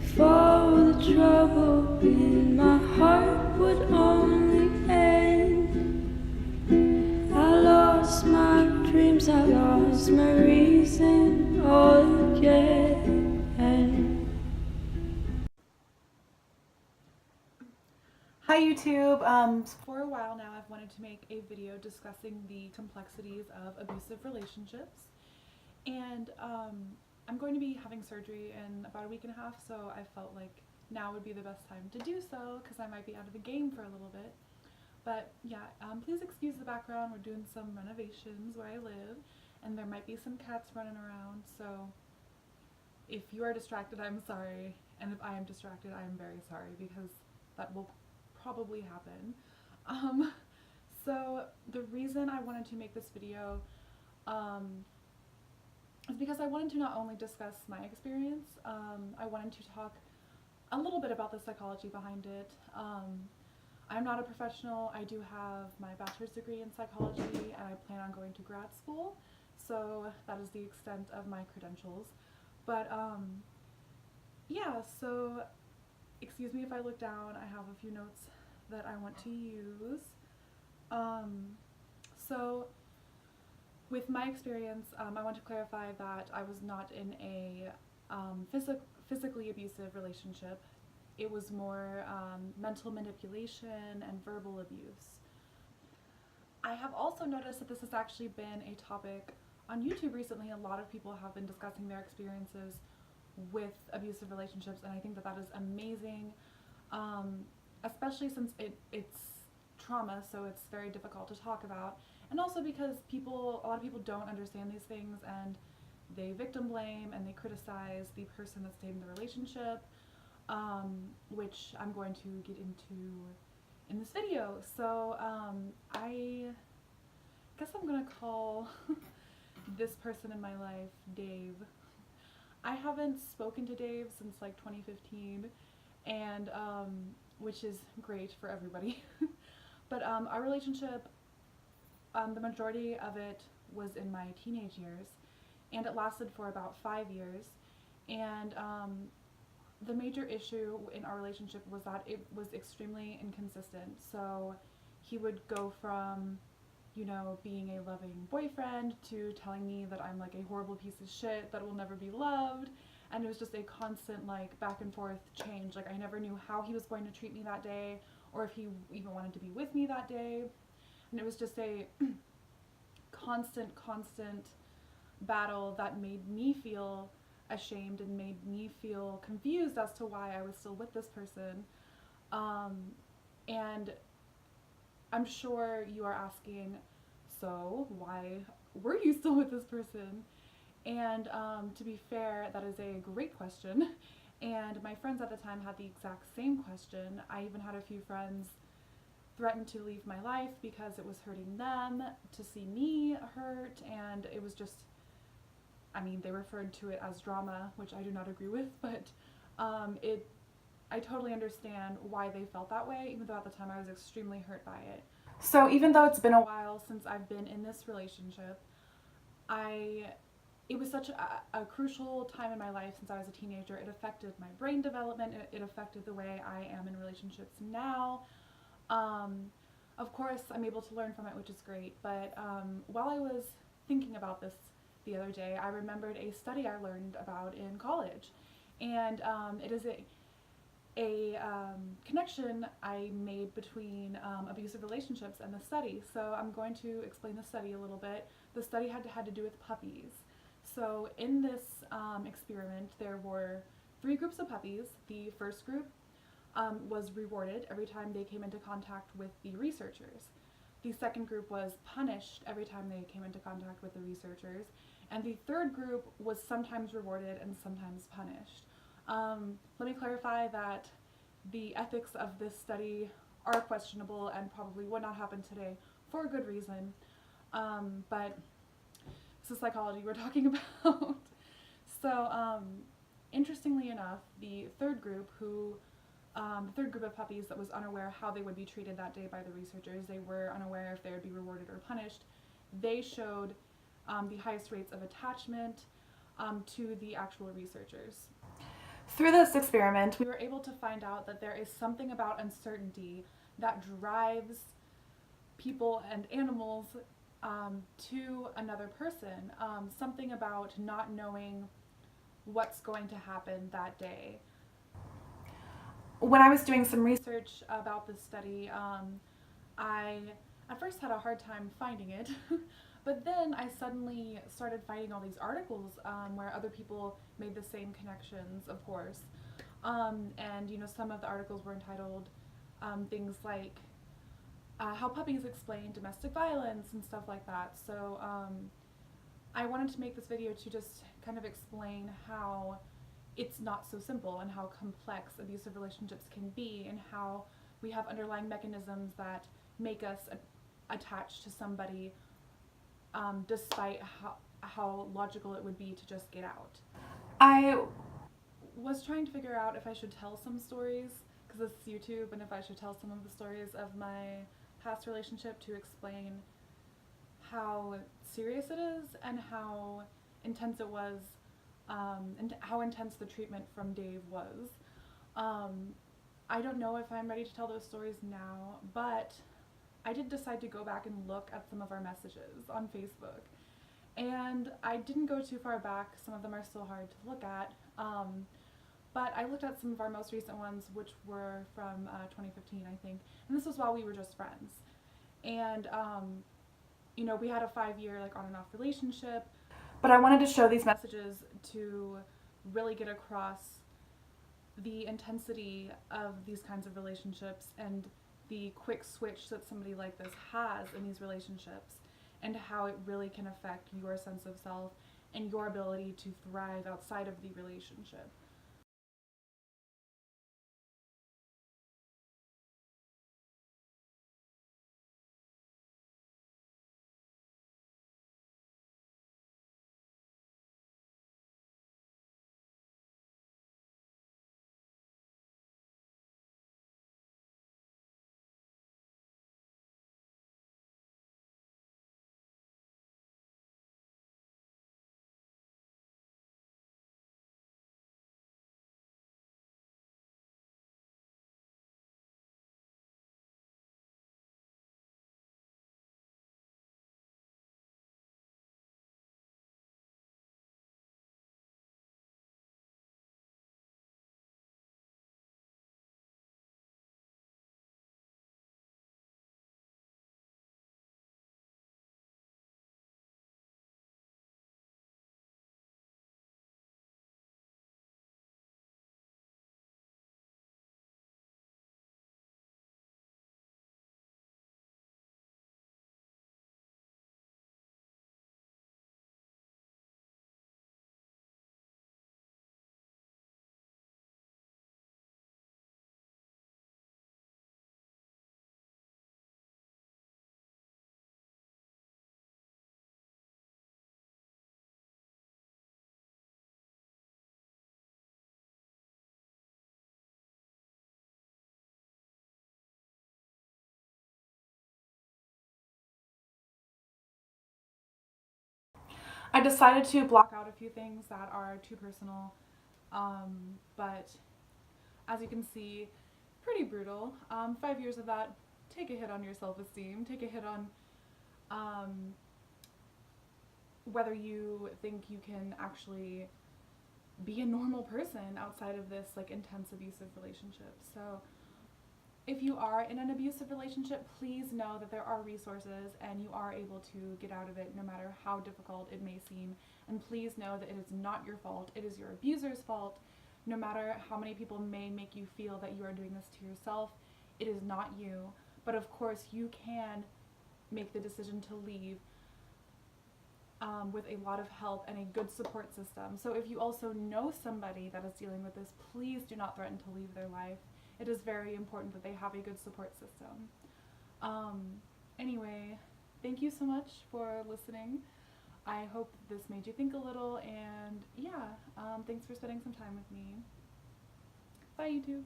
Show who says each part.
Speaker 1: If all the trouble in my heart would only end. I lost my dreams, I lost my reason all again.
Speaker 2: Hi YouTube! For a while now I've wanted to make a video discussing the complexities of abusive relationships, and I'm going to be having surgery in about a week and a half, so I felt like now would be the best time to do so because I might be out of the game for a little bit. But yeah, please excuse the background. We're doing some renovations where I live, and there might be some cats running around, so if you are distracted, I'm sorry, and if I am distracted, I am very sorry because that will probably happen. So the reason I wanted to make this video is because I wanted to not only discuss my experience, I wanted to talk a little bit about the psychology behind it. I'm not a professional. I do have my bachelor's degree in psychology and I plan on going to grad school, so that is the extent of my credentials. But yeah, so excuse me if I look down. I have a few notes that I want to use. So with my experience, I want to clarify that I was not in a physically abusive relationship. It was more mental manipulation and verbal abuse. I have also noticed that this has actually been a topic on YouTube recently. A lot of people have been discussing their experiences with abusive relationships, and I think that that is amazing, especially since it's trauma, so it's very difficult to talk about, and also because a lot of people don't understand these things and they victim blame and they criticize the person that's stayed in the relationship, which I'm going to get into in this video. So I guess I'm gonna call this person in my life Dave. I haven't spoken to Dave since like 2015, and which is great for everybody. But our relationship, the majority of it was in my teenage years, and it lasted for about 5 years. And the major issue in our relationship was that it was extremely inconsistent. So he would go from, you know, being a loving boyfriend to telling me that I'm like a horrible piece of shit that will never be loved, and it was just a constant like back and forth change. Like I never knew how he was going to treat me that day or if he even wanted to be with me that day, and it was just a constant battle that made me feel ashamed and made me feel confused as to why I was still with this person. And I'm sure you are asking, so why were you still with this person? And to be fair, that is a great question. And my friends at the time had the exact same question. I even had a few friends threaten to leave my life because it was hurting them to see me hurt, and it was just, I mean, they referred to it as drama, which I do not agree with, but I totally understand why they felt that way, even though at the time I was extremely hurt by it. So even though it's been a while since I've been in this relationship, it was such a crucial time in my life since I was a teenager. It affected my brain development, it affected the way I am in relationships now. Of course, I'm able to learn from it, which is great, but while I was thinking about this the other day, I remembered a study I learned about in college, and it is a connection I made between abusive relationships and the study. So I'm going to explain the study a little bit. The study had to do with puppies. So in this experiment, there were 3 groups of puppies. The first group was rewarded every time they came into contact with the researchers. The second group was punished every time they came into contact with the researchers. And the third group was sometimes rewarded and sometimes punished. Let me clarify that the ethics of this study are questionable and probably would not happen today for a good reason. But this is psychology we're talking about. So interestingly enough, the third group of puppies that was unaware how they would be treated that day by the researchers, they were unaware if they would be rewarded or punished, they showed the highest rates of attachment to the actual researchers. Through this experiment, we were able to find out that there is something about uncertainty that drives people and animals to another person. Something about not knowing what's going to happen that day. When I was doing some research about this study, I at first had a hard time finding it, but then I suddenly started finding all these articles where other people made the same connections, of course. And some of the articles were entitled things like how puppies explain domestic violence and stuff like that. So I wanted to make this video to just kind of explain how it's not so simple and how complex abusive relationships can be, and how we have underlying mechanisms that make us attached to somebody despite how logical it would be to just get out. I was trying to figure out if I should tell some stories, because this is YouTube, and if I should tell some of the stories of my past relationship to explain how serious it is and how intense it was, and how intense the treatment from Dave was. I don't know if I'm ready to tell those stories now, but I did decide to go back and look at some of our messages on Facebook. And I didn't go too far back, some of them are still hard to look at, but I looked at some of our most recent ones, which were from 2015, I think, and this was while we were just friends. And we had a 5-year on and off relationship, but I wanted to show these messages to really get across the intensity of these kinds of relationships and the quick switch that somebody like this has in these relationships, and how it really can affect your sense of self and your ability to thrive outside of the relationship. I decided to block out a few things that are too personal, but as you can see, pretty brutal. 5 years of that take a hit on your self-esteem, take a hit on whether you think you can actually be a normal person outside of this intense abusive relationship. So if you are in an abusive relationship, please know that there are resources and you are able to get out of it no matter how difficult it may seem. And please know that it is not your fault, it is your abuser's fault. No matter how many people may make you feel that you are doing this to yourself, it is not you. But of course, you can make the decision to leave with a lot of help and a good support system. So if you also know somebody that is dealing with this, please do not threaten to leave their life. It is very important that they have a good support system. Anyway, thank you so much for listening. I hope this made you think a little, and yeah, thanks for spending some time with me. Bye, YouTube.